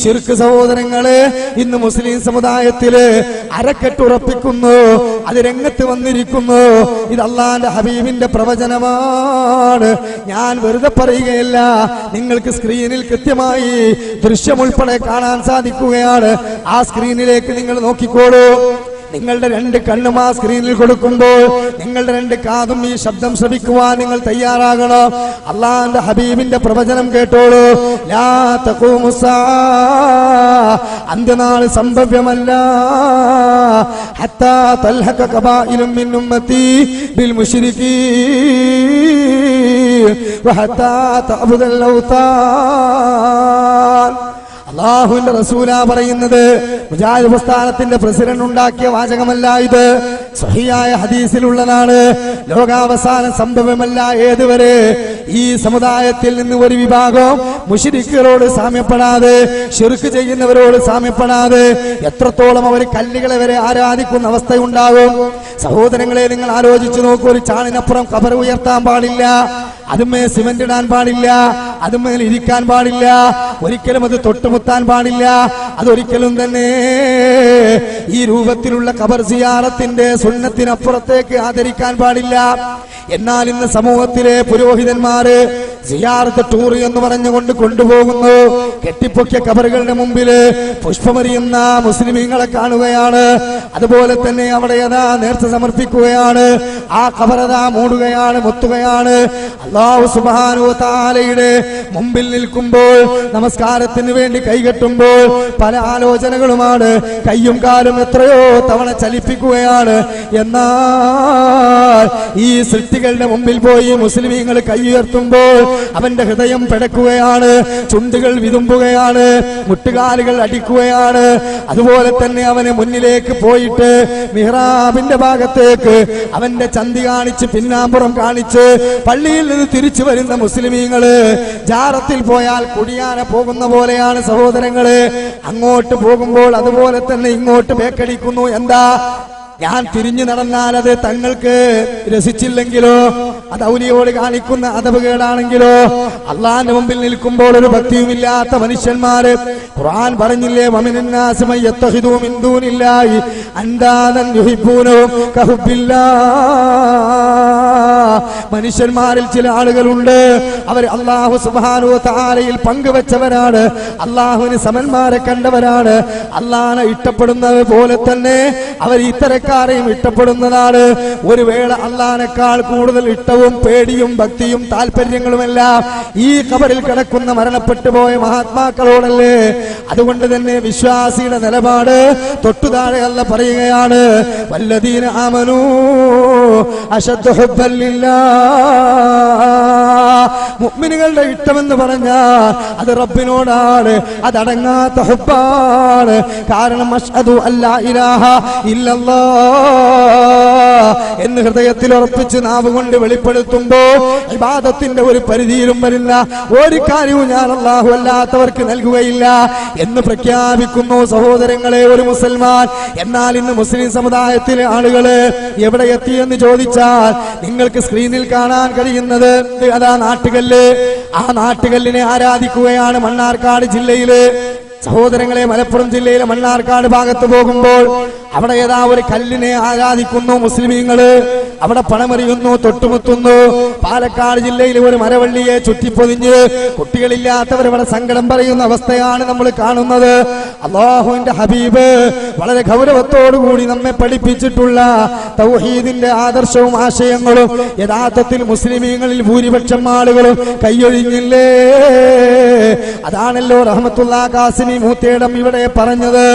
ശിർക്ക് സഹോദരങ്ങളെ ഇന്ന് മുസ്ലിം സമുദായത്തില് അരക്കെട്ടുറപ്പിക്കുന്നു, അത് രംഗത്ത് വന്നിരിക്കുന്നു. ഇത് അള്ളാന്റെ ഹബീബിന്റെ പ്രവചനമാണ്. ഞാൻ വെറുതെ പറയുകയല്ല, നിങ്ങൾക്ക് സ്ക്രീനിൽ കൃത്യമായി ദൃശ്യം ഉൾപ്പെടെ കാണാൻ സാധിക്കുകയാണ്. ആ സ്ക്രീനിലേക്ക് നിങ്ങൾ നോക്കിക്കോളൂ. നിങ്ങളുടെ രണ്ട് കണ്ണും ആ സ്ക്രീനിൽ കൊടുക്കുമ്പോൾ നിങ്ങളുടെ രണ്ട് കാതും ഈ ശബ്ദം ശ്രവിക്കുവാൻ നിങ്ങൾ തയ്യാറാകണം. അള്ളാന്റെ ഹബീബിന്റെ പ്രവചനം കേട്ടോളൂ. ലാ തഖൂമുസ്സാ, അന്ത്യനാൾ സംഭവ്യമല്ല. ഹത്താ തൽഹഖ ഖബായിലും മിൻ ഉമ്മത്തി ബിൽ മുശ്രികീൻ വഹത്താ തഅബുദൽ ഔതാൻ. അല്ലാഹുവിന്റെ റസൂലാ പറയുന്നത്. മുജാഹിദ് പ്രസ്ഥാനത്തിന്റെ പ്രസിഡന്റ് ഉണ്ടാക്കിയ വാചകമല്ല ഇത്, സ്വഹീഹായ ഹദീസിലുള്ളതാണ്. ലോകാവസാനം സംഭവമല്ല. ഏതുവരെ? ഈ സമുദായത്തിൽ നിന്ന് ഒരു വിഭാഗം മുശ്രിക്കുകളോട് സാമ്യപ്പെടാതെ, ശിർക്ക് ചെയ്യുന്നവരോട് സാമ്യപ്പെടാതെ, എത്രത്തോളം അവർ കല്ലുകളെ വരെ ആരാധിക്കുന്ന അവസ്ഥയുണ്ടാകും. സഹോദരങ്ങളെ, നിങ്ങൾ ആലോചിച്ചു നോക്കൂ. ഒരു ചാണിനപ്പുറം ഖബർ ഉയർത്താൻ പാടില്ല, അതുമേൽ സിമന്റ് ഇടാൻ പാടില്ല, അതുമേൽ ഇരിക്കാൻ പാടില്ല, ഒരിക്കലും അത് തൊട്ടുമുത്താൻ പാടില്ല, അതൊരിക്കലും തന്നെ ഈ രൂപത്തിലുള്ള ഖബർ സിയാറത്തിന്റെ സുന്നത്തിനപ്പുറത്തേക്ക് ആദരിക്കാൻ പാടില്ല. എന്നാൽ ഇന്ന് സമൂഹത്തിലെ പുരോഹിതന്മാര് സിയാറത്ത് ടൂർ എന്ന് പറഞ്ഞുകൊണ്ട് കൊണ്ടുപോകുന്നു. കെട്ടിപ്പൊക്കിയ ഖബറുകളുടെ മുമ്പില് പുഷ്പമെറിയുന്ന മുസ്ലിമീങ്ങളെ കാണുകയാണ്. അതുപോലെ തന്നെ അവിടെ അതാ നേർച്ച സമർപ്പിക്കുകയാണ്. ആ ഖബറതാ മൂടുകയാണ്, മുത്തുകയാണ്. അല്ലാഹു സുബ്ഹാനഹു വ തആലയുടെ മുമ്പിൽ നിൽക്കുമ്പോൾ, നമസ്കാരത്തിന് വേണ്ടി കൈകെട്ടുമ്പോൾ പല ആലോചനകളുമാണ്. കയ്യും കാലും എത്രയോ തവണ ചലിപ്പിക്കുകയാണ്. എന്നാൽ ഈ സൃഷ്ടികളുടെ മുമ്പിൽ പോയി മുസ്ലിമീങ്ങൾ കൈയുയർത്തുമ്പോൾ അവന്റെ ഹൃദയം പിടക്കുകയാണ്, ചുണ്ടുകൾ വിതുമ്പുകയാണ്, മുട്ടുകാലുകൾ അടിക്കുകയാണ്. അതുപോലെ തന്നെ അവന് മുന്നിലേക്ക് പോയിട്ട് മിഹ്റാബിന്റെ ഭാഗത്തേക്ക് അവന്റെ ചന്തി കാണിച്ച് പിന്നാമ്പുറം കാണിച്ച് പള്ളിയിൽ നിന്ന് തിരിച്ചു വരുന്ന മുസ്ലിമീങ്ങള് ജാറത്തിൽ പോയാൽ കുടിയാന പോകുന്ന പോലെയാണ് സഹോദരങ്ങള്. അങ്ങോട്ട് പോകുമ്പോൾ അതുപോലെ തന്നെ ഇങ്ങോട്ട് ബേക്കടിക്കുന്നു. എന്താ? ഞാൻ തിരിഞ്ഞു നടന്നാൽ അത് തങ്ങൾക്ക് രസിച്ചില്ലെങ്കിലോ, അത് ഔലിയോട് കാണിക്കുന്ന അദബുകേടാണെങ്കിലോ? അള്ളാന്റെ മുമ്പിൽ നിൽക്കുമ്പോൾ ഒരു ഭക്തിയുമില്ലാത്ത മനുഷ്യന്മാര്, ഖുർആൻ പറഞ്ഞില്ലേ, വമിനന്നാസി മൻ യത്തഖിദു മിൻ ദൂനില്ലാഹി അൻദാദൻ യുഹിബ്ബൂനഹും കഹുബ്ബില്ലാഹ്. മനുഷ്യന്മാരിൽ ചില ആളുകളുണ്ട്, അവർ അല്ലാഹു സുബ്ഹാനഹു വ തആലയിൽ പങ്കുവെച്ചവരാണ്, അല്ലാഹുവിന് സമന്മാരെ കണ്ടവരാണ്. അല്ലാഹനെ ഇഷ്ടപ്പെടുന്നത് പോലെ തന്നെ അവർ ഇത്തരക്കാരെയും ഇഷ്ടപ്പെടുന്നതാണ്. ഒരു വേള അല്ലാഹനേക്കാൾ കൂടുതൽ ഇഷ്ടവും പേടിയും ഭക്തിയും താല്പര്യങ്ങളുമെല്ലാം ഈ ഖബറിൽ കിടക്കുന്ന മരണപ്പെട്ടു പോയ മഹാത്മാക്കളോടല്ലേ. അതുകൊണ്ട് തന്നെ വിശ്വാസിയുടെ നിലപാട് തൊട്ടുതാഴെ അല്ലാഹ് പറയുകയാണ്, വല്ലദീന ആമനൂ അശദ്ദു ഹുബ്ബൻ ലില്ലാഹ്. മുഅ്മിനുകളുടെ ഇഷ്ടമെന്ന് പറഞ്ഞാൽ അത് റബ്ബിനോടാണ്, അതടങ്ങാത്ത ഹുബ്ബാണ്. കാരണം അശ്ഹദു അല്ലാ ഇലാഹ ഇല്ലല്ലാഹ് എന്ന് ഹൃദയത്തിൽ ഉറപ്പിച്ച് നാവ് കൊണ്ട് വെളിപ്പെടുത്തുമ്പോൾ ഇബാദത്തിന്റെ ഒരു പരിധിയിലും വരുന്ന ഒരു കാര്യവും ഞാൻ അല്ലാഹു അല്ലാത്തവർക്ക് നൽകുകയില്ല എന്ന് പ്രഖ്യാപിക്കുന്നു. സഹോദരങ്ങളെ, ഒരു മുസൽമാൻ. എന്നാൽ ഇന്ന് മുസ്ലിം സമുദായത്തിലെ ആളുകള് എവിടെ എത്തിയെന്ന് ചോദിച്ചാൽ നിങ്ങൾക്ക് സ്ക്രീനിൽ കാണാൻ കഴിയുന്നത് അതാ നാട്ടുകല്ല്. ആ നാട്ടുകല്ലിനെ ആരാധിക്കുകയാണ് മണ്ണാർക്കാട് ജില്ലയില്. സഹോദരങ്ങളെ, മലപ്പുറം ജില്ലയിലെ മണ്ണാർക്കാട് ഭാഗത്ത് പോകുമ്പോൾ അവിടെ ഏതാ ഒരു കല്ലിനെ ആരാധിക്കുന്നു മുസ്ലിമീങ്ങള്. അവിടെ പണമെറിയുന്നു, തൊട്ടുമുത്തുന്നു. പാലക്കാട് ജില്ലയിൽ ഒരു മരവള്ളിയെ ചുറ്റിപ്പൊതിഞ്ഞ് കുട്ടികളില്ലാത്തവർ ഇവിടെ സങ്കടം പറയുന്ന അവസ്ഥയാണ് നമ്മൾ കാണുന്നത്. അല്ലാഹുവിന്റെ ഹബീബ് വളരെ ഗൗരവത്തോടുകൂടി നമ്മെ പഠിപ്പിച്ചിട്ടുള്ള തൗഹീദിന്റെ ആദർശവും ആശയങ്ങളും യഥാർത്ഥത്തിൽ മുസ്ലിമീങ്ങളിൽ ഭൂരിപക്ഷം ആളുകളും കൈയൊഴിഞ്ഞില്ലേ. അതാണല്ലോ റഹ്മത്തുള്ളാഹി ഖാസിമി മൂത്തേടം ഇവിടെ പറഞ്ഞത്.